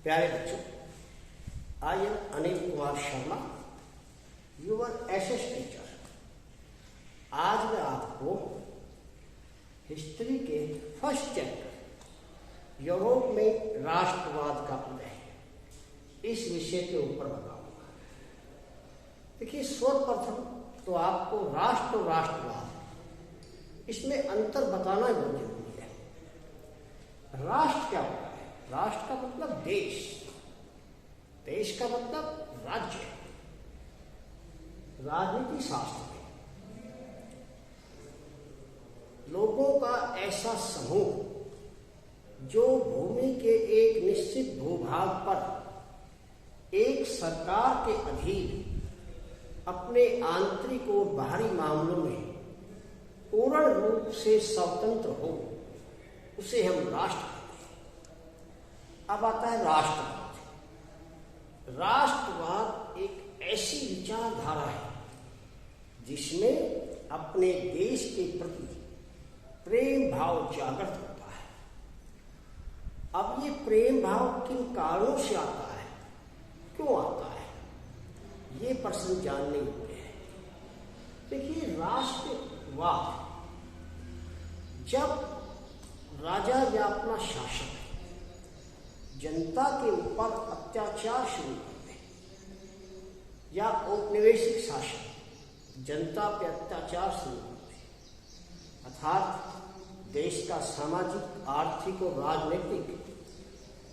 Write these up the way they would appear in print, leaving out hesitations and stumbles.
प्यारे बच्चों, I am Anil Kumar Sharma, your SS teacher. आज मैं आपको हिस्ट्री के फर्स्ट चैप्टर यूरोप में राष्ट्रवाद का उदय इस विषय के ऊपर बताऊंगा। देखिए, सर्वप्रथम तो आपको राष्ट्र और राष्ट्रवाद इसमें अंतर बताना बहुत जरूरी है। राष्ट्र क्या होता है? राष्ट्र का मतलब देश, देश का मतलब राज्य। राजनीति शास्त्र में लोगों का ऐसा समूह जो भूमि के एक निश्चित भूभाग पर एक सरकार के अधीन अपने आंतरिक और बाहरी मामलों में पूर्ण रूप से स्वतंत्र हो, उसे हम राष्ट्र कहते हैं। अब आता है राष्ट्रवाद। राष्ट्रवाद एक ऐसी विचारधारा है जिसमें अपने देश के प्रति प्रेम भाव जागृत होता है। अब ये प्रेम भाव किन कारणों से आता है, क्यों आता है, ये प्रश्न जानने योग्य है। देखिए, राष्ट्रवाद जब राजा या अपना शासक जनता के ऊपर अत्याचार शुरू करते या औपनिवेशिक शासन जनता पर अत्याचार शुरू करते, अर्थात देश का सामाजिक, आर्थिक और राजनीतिक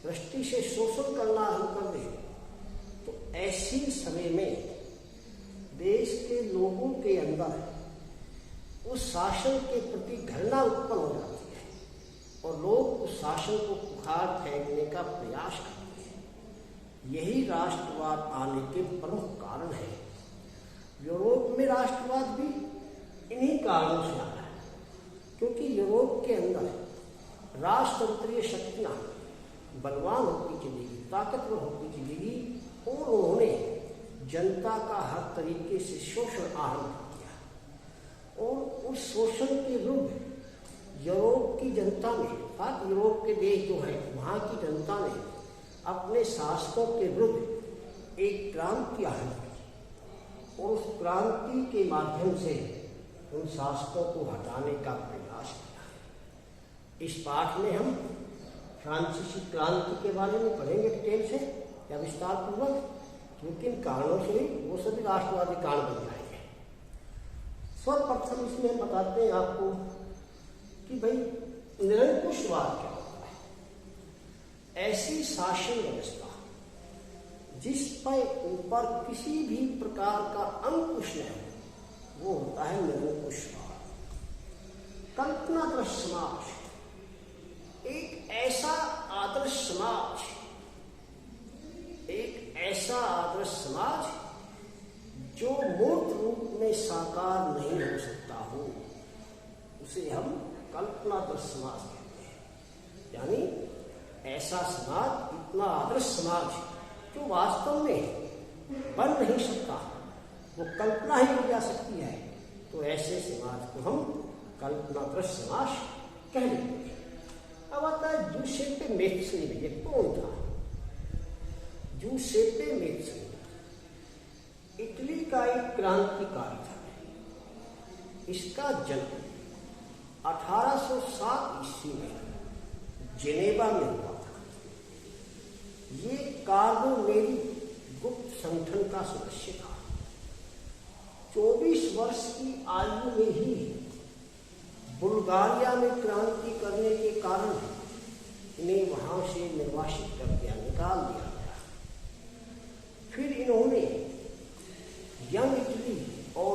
दृष्टि से शोषण करना आरंभ कर दे, तो ऐसी समय में देश के लोगों के अंदर उस शासन के प्रति घृणा उत्पन्न हो जाती है और लोग उस शासन को उखाड़ फेंकने का प्रयास करते हैं। यही राष्ट्रवाद आने के प्रमुख कारण है। यूरोप में राष्ट्रवाद भी इन्हीं कारणों से आया है, क्योंकि यूरोप के अंदर राष्ट्रतंत्रीय शक्तियां बलवान होती चलेगी, ताकतवर होती चलेगी और उन्होंने जनता का हर तरीके से शोषण आरंभ किया और उस शोषण के विरुद्ध यूरोप की जनता ने, अर्थात यूरोप के देश जो है वहाँ की जनता ने अपने शासकों के विरुद्ध एक क्रांति आरंभ की और उस क्रांति के माध्यम से उन शासकों को हटाने का प्रयास किया। इस पाठ में हम फ्रांसीसी क्रांति के बारे में पढ़ेंगे डिटेल से या विस्तार पूर्वक, क्योंकि इन कारणों से वो सभी राष्ट्रवादी कारण बन जाएंगे। सर्वप्रथम इसमें बताते हैं आपको कि भाई निरंकुशवाद क्या होता है। ऐसी शासन व्यवस्था जिस पर ऊपर किसी भी प्रकार का अंकुश नहीं हो, वो होता है निरंकुशवाद। कल्पनादृश समाज एक ऐसा आदर्श समाज, एक ऐसा आदर्श समाज जो मूर्त रूप में साकार नहीं हो सकता हो, उसे हम कल्पनादृश समाज कहते हैं। यानी ऐसा समाज, इतना आदर्श समाज जो वास्तव में बन नहीं सकता, वो कल्पना ही की जा सकती है, तो ऐसे समाज को हम कल्पनादृश समाज कह लेते हैं। अब आता है जूसेप्पे मैत्सोनी। ये कौन था? जूसेप्पे मैत्सोनी इटली का एक क्रांतिकारी था। इसका जन्म 1807 ईस्वी में जेनेवा में हुआ था। ये कार्बोनेरी गुप्त संगठन का सदस्य था। 24 वर्ष की आयु में ही बुल्गारिया में क्रांति करने के कारण इन्हें वहां से निर्वासित कर दिया, निकाल दिया गया। फिर इन्होंने यंग इटली और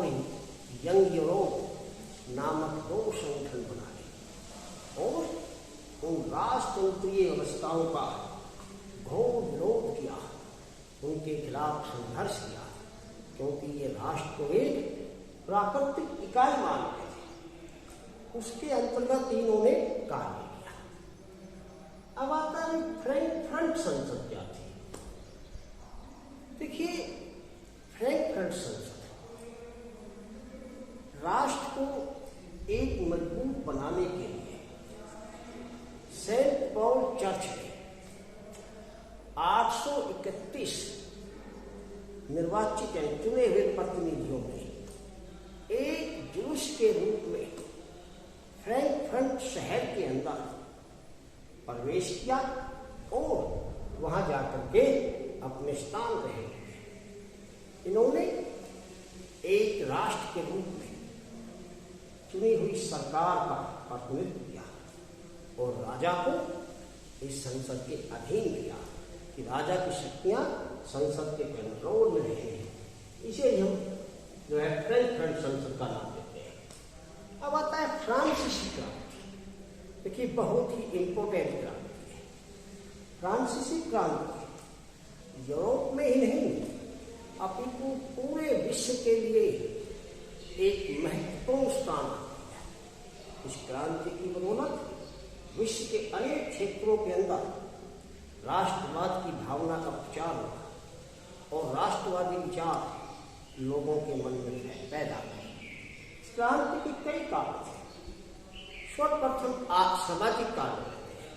यंग यूरोप नामक दो संगठन बनाए और उन राजतंत्रीय व्यवस्थाओं का घोर विरोध किया, उनके खिलाफ संघर्ष किया, क्योंकि ये राष्ट्र को एक प्राकृतिक इकाई मानते थे। उसके अंतर्गत इन्होंने कार्य किया। अब आता है फ्रैंकफर्ट संसद क्या थी। देखिए, फ्रैंकफर्ट संसद राष्ट्र को एक मजबूत बनाने के लिए सेंट पॉल चर्च ने 33 निर्वाचित यानी चुने हुए प्रतिनिधियों ने एक जुलूस के रूप में फ्रैंकफर्ट शहर के अंदर प्रवेश किया और वहां जाकर के अपने स्थान रहे। इन्होंने एक राष्ट्र के रूप में चुनी हुई सरकार का प्रतिनिधित्व किया और राजा को इस संसद के अधीन किया कि राजा की शक्तियां संसद के कंट्रोल में रहे। इसे हम जो है फ्रैंकफर्ट संसद का नाम देते हैं। अब आता है फ्रांसीसी क्रांति। देखिए बहुत ही इंपोर्टेंट क्रांति है। फ्रांसीसी क्रांति यूरोप में ही नहीं अपितु पूरे विश्व के लिए एक महत्वपूर्ण स्थान है। इस क्रांति की बदौलत विश्व के अनेक क्षेत्रों के अंदर राष्ट्रवाद की भावना का प्रचार हुआ और राष्ट्रवादी विचार लोगों के मन में पैदा हुए। इस क्रांति के कई कारण थे। सर्वप्रथम सामाजिक कारण रहते हैं।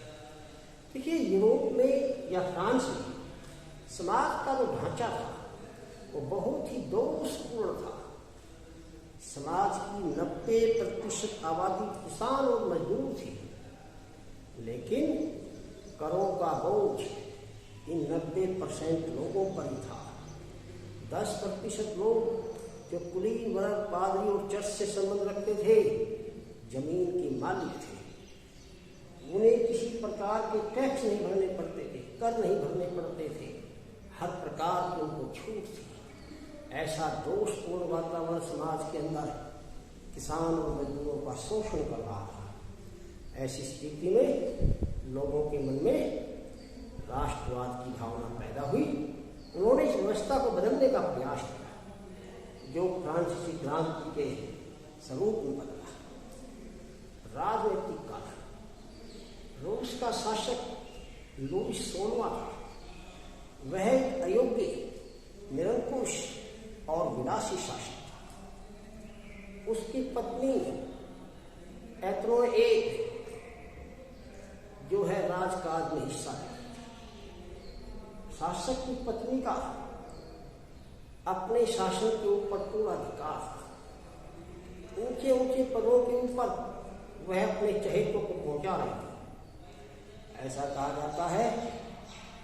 देखिए यूरोप में या फ्रांस में समाज का जो ढांचा था वो बहुत ही दोषपूर्ण था। समाज की 90% आबादी किसान और मजदूर थी, लेकिन करों का बोझ इन 90% लोगों पर ही था। 10% लोग जो कुलीन वर्ग, पादरी और चर्च से संबंध रखते थे, जमीन के मालिक थे। उन्हें किसी प्रकार के टैक्स नहीं भरने पड़ते थे, कर नहीं भरने पड़ते थे, हर प्रकार की उनको छूट थी। ऐसा दोषपूर्ण वातावरण समाज के अंदर किसान और मजदूरों का शोषण कर रहा था। ऐसी स्थिति में लोगों के मन में राष्ट्रवाद की भावना पैदा हुई। उन्होंने इस व्यवस्था को बदलने का प्रयास किया, जो फ्रांसीसी क्रांति के स्वरूप में बदला। राजनीतिक कारण। रूस का शासक लुई 16वां था। वह एक अयोग्य, निरंकुश और विलासी शासक था। उसकी पत्नी एथनोन एक जो है राजकाज में हिस्सा लेती। शासक की पत्नी का अपने शासन के ऊपर पूरा अधिकार था। ऊंचे ऊंचे पदों के ऊपर वह अपने चहेतों को पहुंचा रही थी। ऐसा कहा जाता है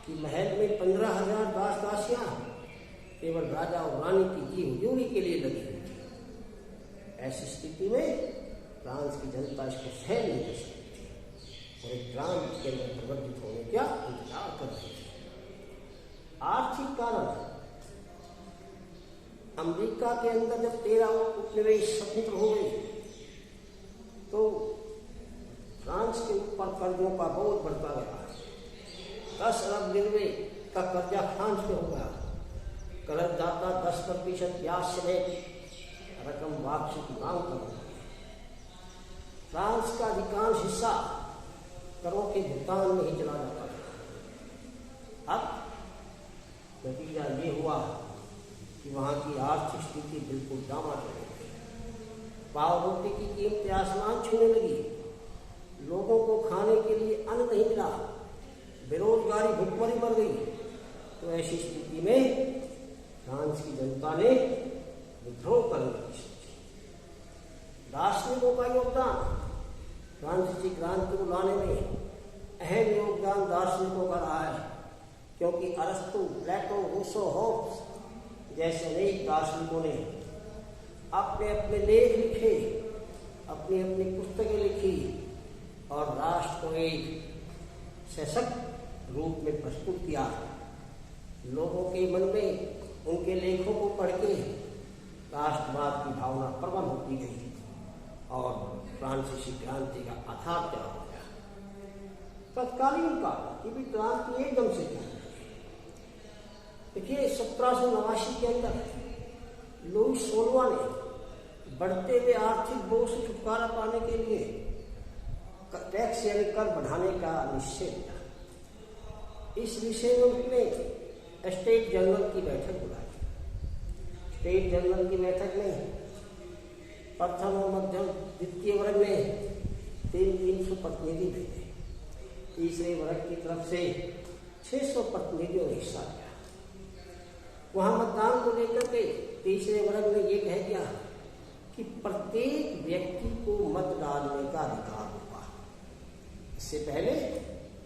कि महल में 15,000 दास दासियां केवल राजा और रानी की जी हुजूरी के लिए लगी हुई थी। ऐसी स्थिति में फ्रांस की जनता इसको सहन नहीं कर सकती थी और एक क्रांति के अंदर प्रवर्तित होने का इंतजार कर रही थी। आर्थिक कारण। अमेरिका के अंदर जब 13 उपनिवेश स्वतंत्र हो गए तो फ्रांस के ऊपर कर्जों का बोझ बढ़ता गया। 10 अरब लिरवे का कर्जा फ्रांस पे हो गया। कर्जदाता 10% ब्याज समेत रकम वापसी की मांग कर रहे हैं। फ्रांस का अधिकांश हिस्सा करों के भुगतान में ही चला जाता था। अब नतीजा ये हुआ कि वहाँ की आर्थिक स्थिति बिल्कुल डामाडोल हो गई। पाव रोटी की कीमतें आसमान छूने लगी। लोगों को खाने के लिए अन्न नहीं मिला। बेरोजगारी भुखमरी बढ़ गई। तो ऐसी स्थिति में फ्रांस की जनता ने विद्रोह करने की सोची। दार्शनिकों का योगदान। फ्रांसीसी क्रांति को लाने में अहम योगदान दार्शनिकों का रहा है, क्योंकि अरस्तु, प्लेटो, रूसो, होब्स जैसे अनेक दार्शनिकों ने अपने अपने लेख लिखे, अपनी अपनी पुस्तकें लिखी और राष्ट्र को एक सशक्त रूप में प्रस्तुत किया। लोगों के मन में उनके लेखों को पढ़ के राष्ट्रवाद की भावना प्रबल होती गई और फ्रांसीसी क्रांति का आधार तैयार हो गया। तत्कालीन काल की भी क्रांति एकदम से क्या देखिए 1789 के अंदर लुई 16वां ने बढ़ते हुए आर्थिक बोझ से छुटकारा पाने के लिए टैक्स यानी कर बढ़ाने का निश्चय किया। इस विषय में उसने स्टेट जनरल की बैठक बुलाई। स्टेट जनरल की बैठक में प्रथम और मध्यम द्वितीय वर्ग ने 300 प्रतिनिधि भेजे। तीसरे वर्ग की तरफ से 600 प्रतिनिधियों ने हिस्सा लिया। वहां मतदान को लेकर के तीसरे वर्ग ने ये कह दिया कि प्रत्येक व्यक्ति को मत डालने का अधिकार होगा। इससे पहले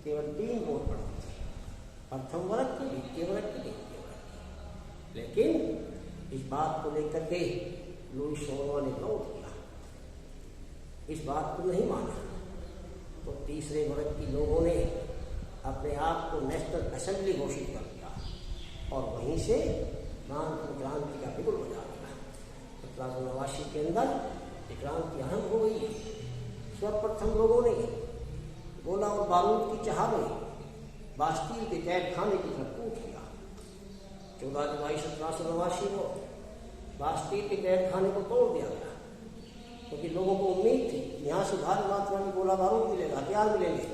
केवल 3 वोट पड़ते थे, प्रथम वर्ग की, द्वितीय वर्ग की, तृतीय वर्ग की। लेकिन इस बात को लेकर के लुईस सोनवा ने विरोध किया, इस बात को नहीं माना। तो तीसरे वर्ग के लोगों ने अपने आप को नेशनल असेंबली घोषित कर दिया और वहीं से क्रांति का बिगुल बजा दिया। 1789 के अंदर क्रांति आरंभ हो गई। सर्वप्रथम लोगों ने गोला और बारूद की चाह में बास्टील के कैद खाने की तरफ कूच किया। 14 जुलाई 1789 को बास्टील के कैद खाने को तोड़ दिया गया, क्योंकि लोगों को उम्मीद थी कि यहाँ से भारी मात्रा में गोला बारूद मिलेगा, हथियार मिलेंगे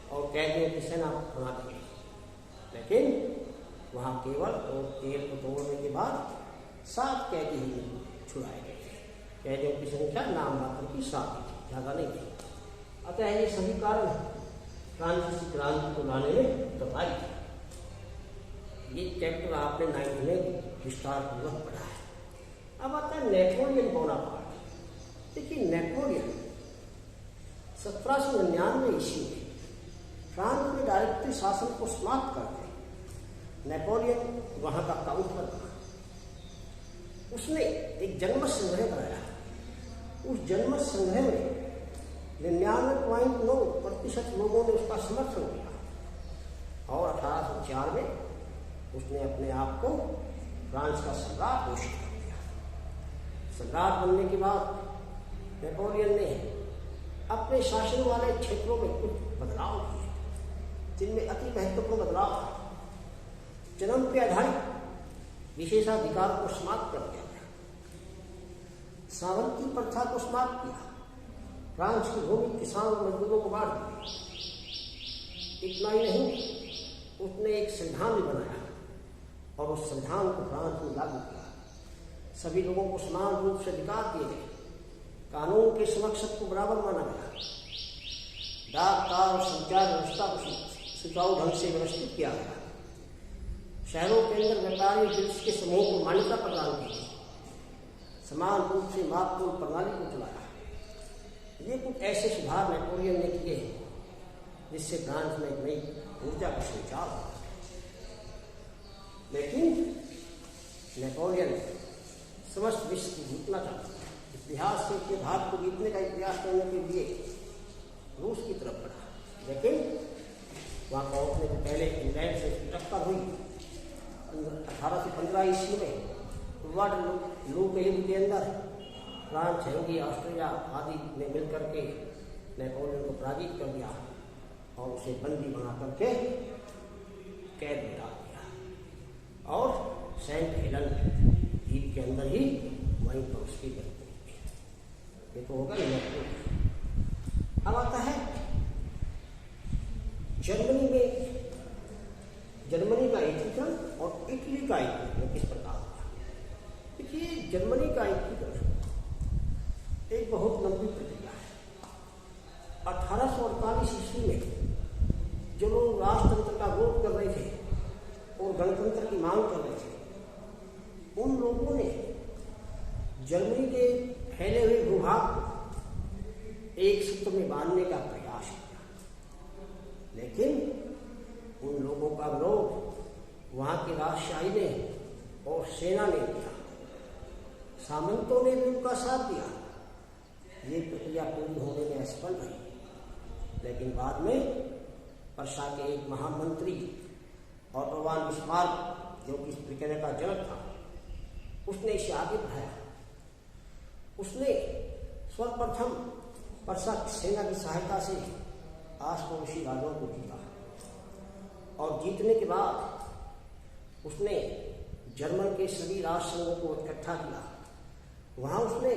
और कैदियों की सेना बना देंगे। लेकिन वहाँ केवल और तेल को तोड़ने के बाद 7 कैदी ही छुड़ाए गए थे। कैदियों की संख्या नाम मात्र की 7 थी, ज़्यादा नहीं थी। अतः ये सभी कारण फ्रांसीसी क्रांति को लाने में दबाई थी। ये चैप्टर आपने 9th में विस्तार पूर्वक पढ़ा है। अब आता है नेपोलियन बोनापार्ट। देखिए, नेपोलियन 1799 ईस्वी में फ्रांस में डायरेक्टरी शासन को समाप्त कर दे नेपोलियन वहां का काउंसलर बना। उसने एक जनमत संग्रह बनाया। उस जनमत संग्रह में 99.9% लोगों ने उसका समर्थन किया और 1804 में उसने अपने आप को फ्रांस का सम्राट घोषित कर दिया। सम्राट बनने के बाद नेपोलियन ने अपने शासन वाले क्षेत्रों में कुछ बदलाव किए, जिनमें अति महत्वपूर्ण बदलाव था। जन्म पे आधारित विशेषाधिकार को समाप्त कर दिया गया, सावंती प्रथा को समाप्त किया, फ्रांस की भूमि किसान और मजदूरों को बांट दी। इतना ही नहीं, उसने एक संविधान भी बनाया और उस संविधान को फ्रांस में लागू किया। सभी लोगों को समान रूप से अधिकार दिए गए, कानून के समक्ष सबको बराबर माना गया, डाक तार और संचार व्यवस्था को सुचारू ढंग से व्यवस्थित किया गया, शहरों के अंदर व्यापारी बिल्स के समूह को मान्यता प्रदान की गई, समान रूप से मापतोल प्रणाली को चलाया। ये कुछ ऐसे सुधार नेपोलियन ने किए जिससे फ्रांस में एक नई ऊर्जा का संचार हुआ। लेकिन नेपोलियन समस्त विश्व को जीतना चाहता था। इतिहास से अपने भारत को जीतने का प्रयास करने के लिए रूस की तरफ बढ़ा, लेकिन वहाँ पहुँचने से पहले इंग्लैंड से टक्कर हुई। 1815 ईस्वी में वाटरलू के युद्ध के अंदर फ्रांस, हंगरी, ऑस्ट्रिया आदि ने मिलकर के नेपोलियन को पराजित कर दिया और उसे बंदी बना करके कैद में डाल दिया और सेंट हेलन द्वीप के अंदर ही वहीं पर उसकी मृत्यु हुई। ये तो होगा नेपोलियन। अब आता है जर्मनी में, जर्मनी का एकीकरण और इटली का एकीकरण किस प्रकार हुआ। देखिए, जर्मनी का एकीकरण एक बहुत लंबी प्रक्रिया है। 1848 ईस्वी में जो लोग राष्ट्रतंत्र का विरोध कर रहे थे और गणतंत्र की मांग कर रहे थे, उन लोगों ने जर्मनी के फैले हुए भूभाग को एक सूत्र में बांधने का प्रयास किया, लेकिन उन लोगों का विरोध वहां के राजशाही ने और सेना ने किया। सामंतों ने भी उनका साथ दिया। ये प्रक्रिया पूरी होने में असफल रही, लेकिन बाद में पर्सा के एक महामंत्री ऑटो वान बिस्मार्क, जो कि इस प्रक्रिया का जनक था, उसने इसे आगे बढ़ाया। उसने सर्वप्रथम पर्सा की सेना की सहायता से आस पड़ोसी राज्यों को जीता और जीतने के बाद उसने जर्मन के सभी राष्ट्र संघों को इकट्ठा किया। वहाँ उसने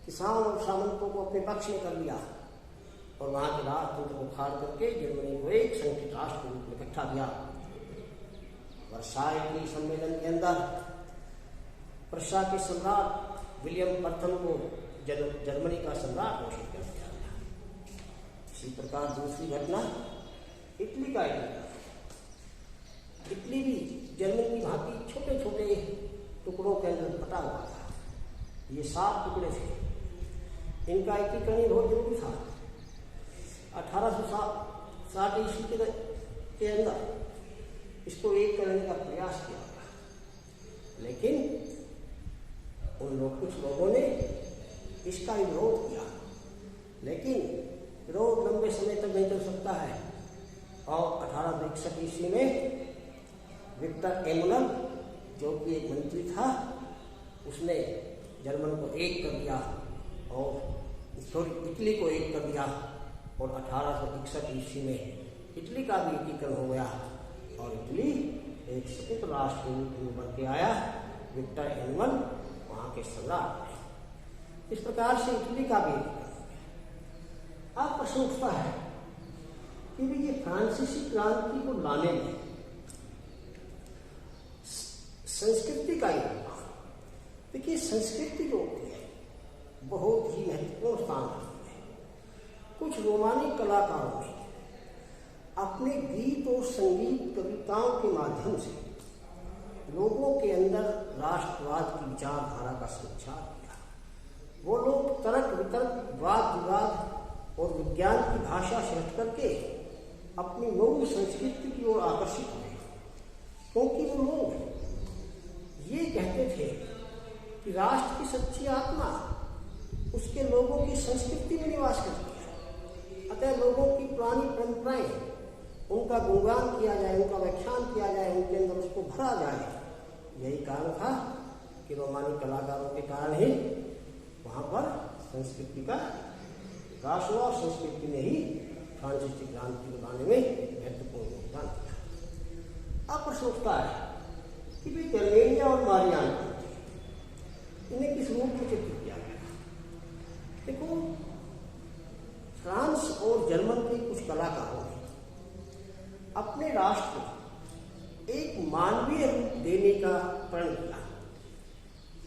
किसान और सामंतों को अपने पक्ष में कर लिया और वहाँ के राजतंत्र को खाड़ करके जर्मनी को एक संयुक्त राष्ट्र के रूप में इकट्ठा किया। वर्साय के सम्मेलन के अंदर पर्सा के सम्राट विलियम प्रथम को जर्मनी का सम्राट घोषित कर दिया गया। इसी प्रकार दूसरी घटना इटली का एकीकरण। इटली भी जर्मनी की भांति छोटे छोटे टुकड़ों के अंदर बटा हुआ था। ये 7 टुकड़े थे। इनका एकीकरण बहुत जरूरी था। 1860 ईस्वी के अंदर इसको एक करने का प्रयास किया, लेकिन कुछ लोगों ने इसका विरोध किया, लेकिन विरोध लंबे समय तक नहीं चल सकता है। और 1861 ईस्वी में विक्टर एमुलर, जो कि एक मंत्री था, उसने जर्मन को एक कर दिया और इटली को एक कर दिया, और 1861 ईस्वी में इटली का भी एकीकरण हो गया और इटली एक स्वतंत्र राष्ट्र के रूप में बन के आया। विक्टर एमुलर वहाँ के सम्राट थे। इस प्रकार से इटली का भी एकीकरण हो गया। अब प्रश्न उठता है कि भी ये फ्रांसीसी क्रांति को लाने में संस्कृति का योगदान, देखिए संस्कृति जो होती है बहुत ही महत्वपूर्ण स्थान रखती है। कुछ रोमानी कलाकारों ने अपने गीत और संगीत कविताओं के माध्यम से लोगों के अंदर राष्ट्रवाद की विचारधारा का संचार किया। वो लोग तर्क वितर्क, वाद विवाद और विज्ञान की भाषा से हट करके अपनी मूल संस्कृति की ओर आकर्षित हुए, क्योंकि वो लोग ये कहते थे कि राष्ट्र की सच्ची आत्मा उसके लोगों की संस्कृति में निवास करती है। अतः लोगों की पुरानी परंपराएं, उनका गुणगान किया जाए, उनका व्याख्यान किया जाए, उनके अंदर उसको भरा जाए। यही कारण था कि रोमानी कलाकारों के कारण ही वहाँ पर संस्कृति का विकास हुआ। संस्कृति ने ही फ्रांसीसी क्रांति को लाने में महत्वपूर्ण योगदान दिया। अब प्रश्न उठता है कि भाई जर्मेनिया और मारियान इन्हें किस रूप में चित्रित किया गया। देखो, फ्रांस और जर्मन के कुछ कलाकारों ने अपने राष्ट्र को एक मानवीय रूप देने का प्रण किया।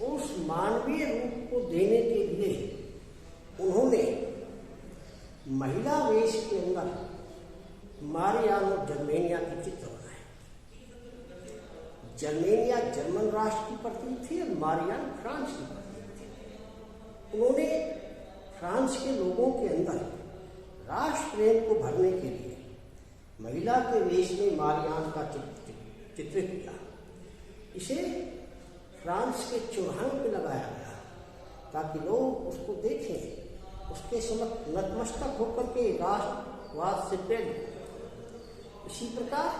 उस मानवीय रूप को देने के लिए उन्होंने महिला वेश के अंदर मारियान और जर्मेनिया के चित्र बनाए। जर्मेनिया जर्मन राष्ट्र की प्रतीक थी और मारियान फ्रांस की प्रतीक थी। उन्होंने फ्रांस के लोगों के अंदर राष्ट्र प्रेम को भरने के लिए महिला के वेश में मारियान का चित्रित किया। इसे फ्रांस के चौराहों पर लगाया गया ताकि लोग उसको देखें, उसके समक्ष नतमस्तक होकर के राष्ट्रवाद से प्रेरित। इसी प्रकार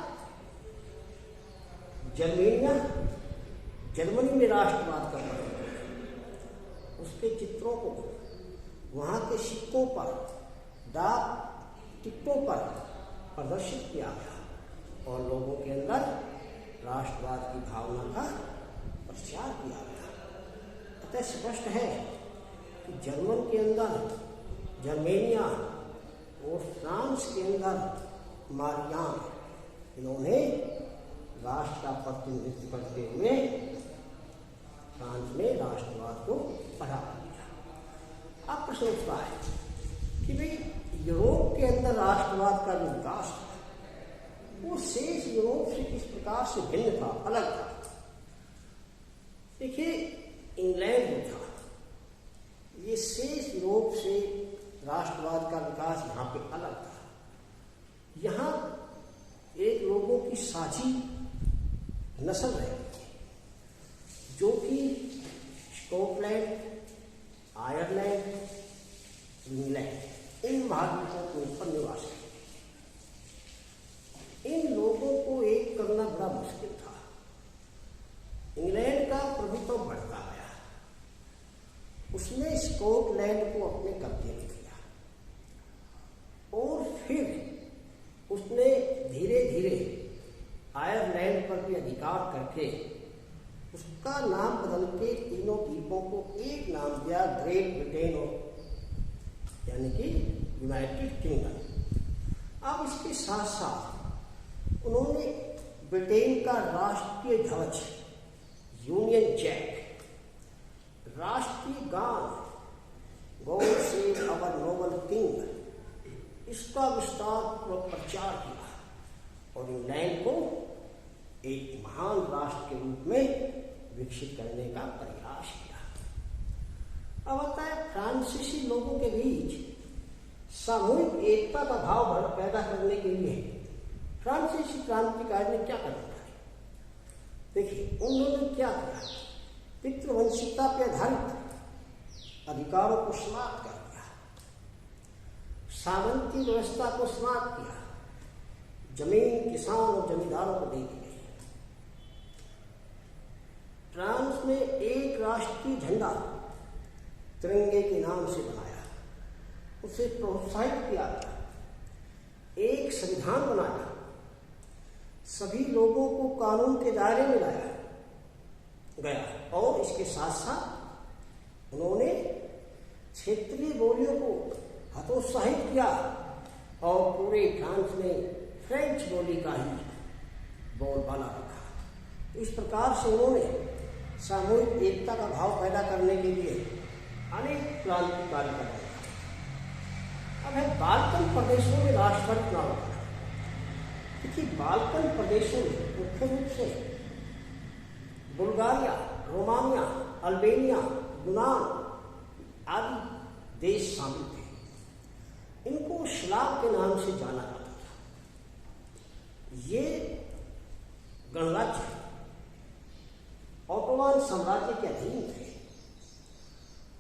जर्मेनिया जर्मनी में राष्ट्रवाद का प्रतीक, उसके चित्रों को वहाँ के सिक्कों पर, डाक टिकटों पर प्रदर्शित किया गया और लोगों के अंदर राष्ट्रवाद की भावना का प्रचार किया गया। अतः स्पष्ट है कि जर्मन के अंदर जर्मेनिया और फ्रांस के अंदर मारियान, इन्होंने राष्ट्र का प्रतिनिधित्व करते हुए फ्रांस में राष्ट्रवाद को बढ़ावा दिया। अब प्रश्न उठता है कि भाई यूरोप के अंदर राष्ट्रवाद का जो विकास था वो शेष यूरोप से किस प्रकार से भिन्न था, अलग था। देखिए, इंग्लैंड जो था ये शेष यूरोप से राष्ट्रवाद का विकास यहाँ पे अलग था। यहाँ एक लोगों की साझी नस्ल रहती थी जो कि स्कॉटलैंड, आयरलैंड, इंग्लैंड, इन महाद्वीपों के ऊपर निवास करते। इन लोगों को एक करना बड़ा मुश्किल था। इंग्लैंड का प्रभुत्व बढ़ता गया, उसने स्कॉटलैंड को अपने कब्जे में किया और फिर उसने धीरे धीरे आयरलैंड पर भी अधिकार करके उसका नाम बदल के तीनों द्वीपों को एक नाम दिया, ग्रेट ब्रिटेन, यानी कि यूनाइटेड किंगडम। अब इसके साथ साथ उन्होंने ब्रिटेन का राष्ट्रीय ध्वज यूनियन जैक, राष्ट्रीय गान God save our noble king, इसका विस्तार और प्रचार किया और इंग्लैंड को एक महान राष्ट्र के रूप में विकसित करने का प्रयास किया। अब आता है फ्रांसीसी लोगों के बीच सामूहिक एकता का भाव पैदा करने के लिए फ्रांसीसी क्रांतिकारी ने क्या करना है। देखिए, उन्होंने क्या किया, पितृवंशिकता पर आधारित अधिकारों को समाप्त कर दिया, सामंती व्यवस्था को समाप्त किया, जमीन किसान और जमींदारों को दे दी गई। फ्रांस में एक राष्ट्रीय झंडा तिरंगे के नाम से बनाया, उसे प्रोत्साहित किया गया, एक संविधान बनाया, सभी लोगों को कानून के दायरे में लाया गया और इसके साथ साथ उन्होंने क्षेत्रीय बोलियों को हतोत्साहित किया और पूरे फ्रांस में फ्रेंच बोली का ही बोलबाला रखा। तो इस प्रकार से उन्होंने सामूहिक एकता का भाव पैदा करने के लिए अनेक क्रांतिकारी कदम उठाए। अब है बाल्कन प्रदेशों में राष्ट्रपति चुनाव होना, क्योंकि बाल्कन प्रदेशों में मुख्य रूप से बुल्गारिया, रोमानिया, अल्बेनिया, यूनान आदि देश शामिल थे। इनको स्लाव के नाम से जाना जाता था। ये गणराज्य ओटोमान साम्राज्य के अधीन थे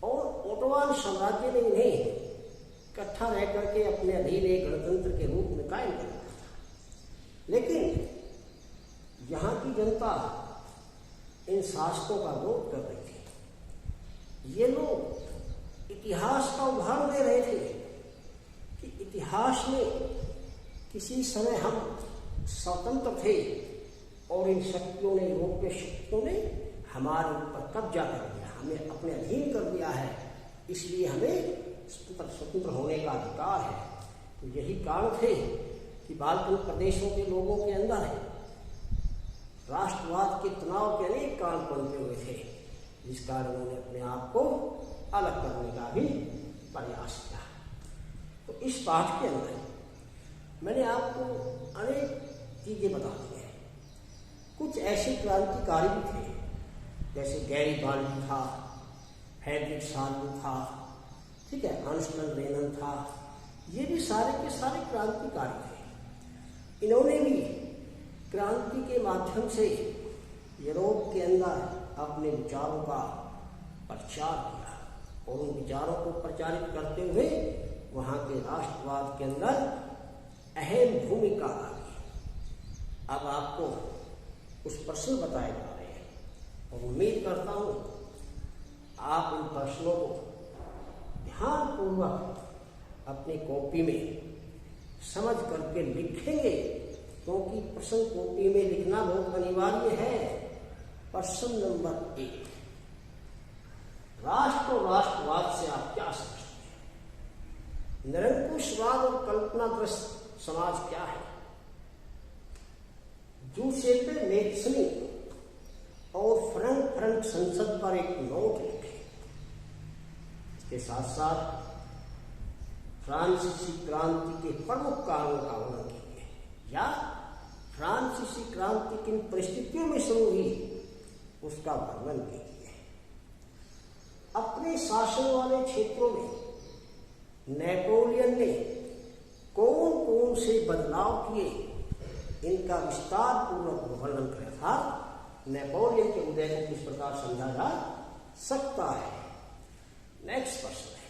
और ओटोमान साम्राज्य ने इन्हें इकट्ठा रह करके अपने अधीन एक गणतंत्र के रूप में कायम कर रखा था। लेकिन यहाँ की जनता इन शासकों का विरोध कर रही थी। ये लोग इतिहास का उदाहरण दे रहे थे कि इतिहास में किसी समय हम स्वतंत्र थे और इन शक्तियों ने, यूरोपीय शक्तियों ने हमारे ऊपर कब्जा कर लिया, हमें अपने अधीन कर दिया है, इसलिए हमें स्वतंत्र होने का अधिकार है। तो यही कारण थे कि बाल्कन प्रदेशों के लोगों के अंदर राष्ट्रवाद के तनाव के अनेक कारण बनते हुए थे, जिस कारण उन्होंने अपने आप को अलग करने का भी प्रयास किया। तो इस पाठ के अंदर मैंने आपको अनेक चीजें बता दी हैं। कुछ ऐसे क्रांतिकारी भी थे, जैसे गैरीबाल्डी था, फ्रेडरिक साल्व था, ठीक है, अर्नस्ट रेनन था। ये भी सारे के सारे क्रांतिकारी थे। इन्होंने भी क्रांति के माध्यम से यूरोप के अंदर अपने विचारों का प्रचार किया और उन विचारों को प्रचारित करते हुए वहाँ के राष्ट्रवाद के अंदर अहम भूमिका आ गई। अब आपको कुछ प्रश्न बताए जा रहे हैं और उम्मीद करता हूँ आप इन प्रश्नों को ध्यानपूर्वक अपनी कॉपी में समझ करके लिखेंगे, क्योंकि प्रश्न कॉपी में लिखना बहुत अनिवार्य है। प्रश्न नंबर 1, राष्ट्र और राष्ट्रवाद से आप क्या समझते हैं? निरंकुशवाद और कल्पनाग्रस्त समाज क्या है? जूसेपे मेत्सनी और फ्रंट संसद पर एक नोट लिखे। इसके साथ साथ फ्रांसीसी क्रांति के प्रमुख कारणों का वर्णन कीजिए, या फ्रांसीसी क्रांति किन परिस्थितियों में शुरू हुई उसका वर्णन कीजिए। अपने शासन वाले क्षेत्रों में नेपोलियन ने कौन कौन से बदलाव किए, इनका विस्तार पूर्वक वर्णन करें। नेपोलियन के उदय को किस प्रकार समझा जा सकता है। नेक्स्ट प्रश्न है,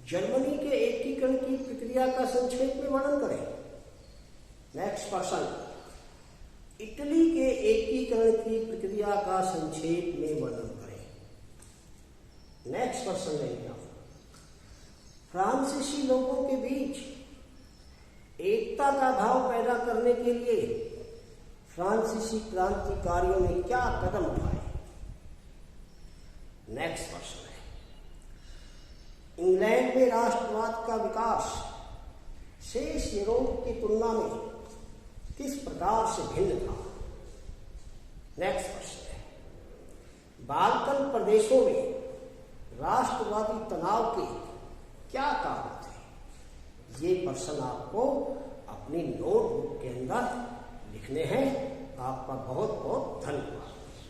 जर्मनी के एकीकरण की प्रक्रिया का संक्षेप में वर्णन करें। नेक्स्ट प्रश्न, इटली के एकीकरण की प्रक्रिया का संक्षेप में वर्णन करें। नेक्स्ट प्रश्न लेंगे आप, फ्रांसीसी लोगों के बीच एकता का भाव पैदा करने के लिए फ्रांसीसी क्रांतिकारियों ने क्या कदम उठाए। नेक्स्ट प्रश्न है, इंग्लैंड में राष्ट्रवाद का विकास शेष यूरोप की तुलना में किस प्रकार से भिन्न था। नेक्स्ट प्रश्न है, बाल्कन प्रदेशों में राष्ट्रवादी तनाव के क्या कारण थे। ये प्रश्न आपको अपनी नोटबुक के अंदर लिखने हैं आपका बहुत बहुत धन्यवाद।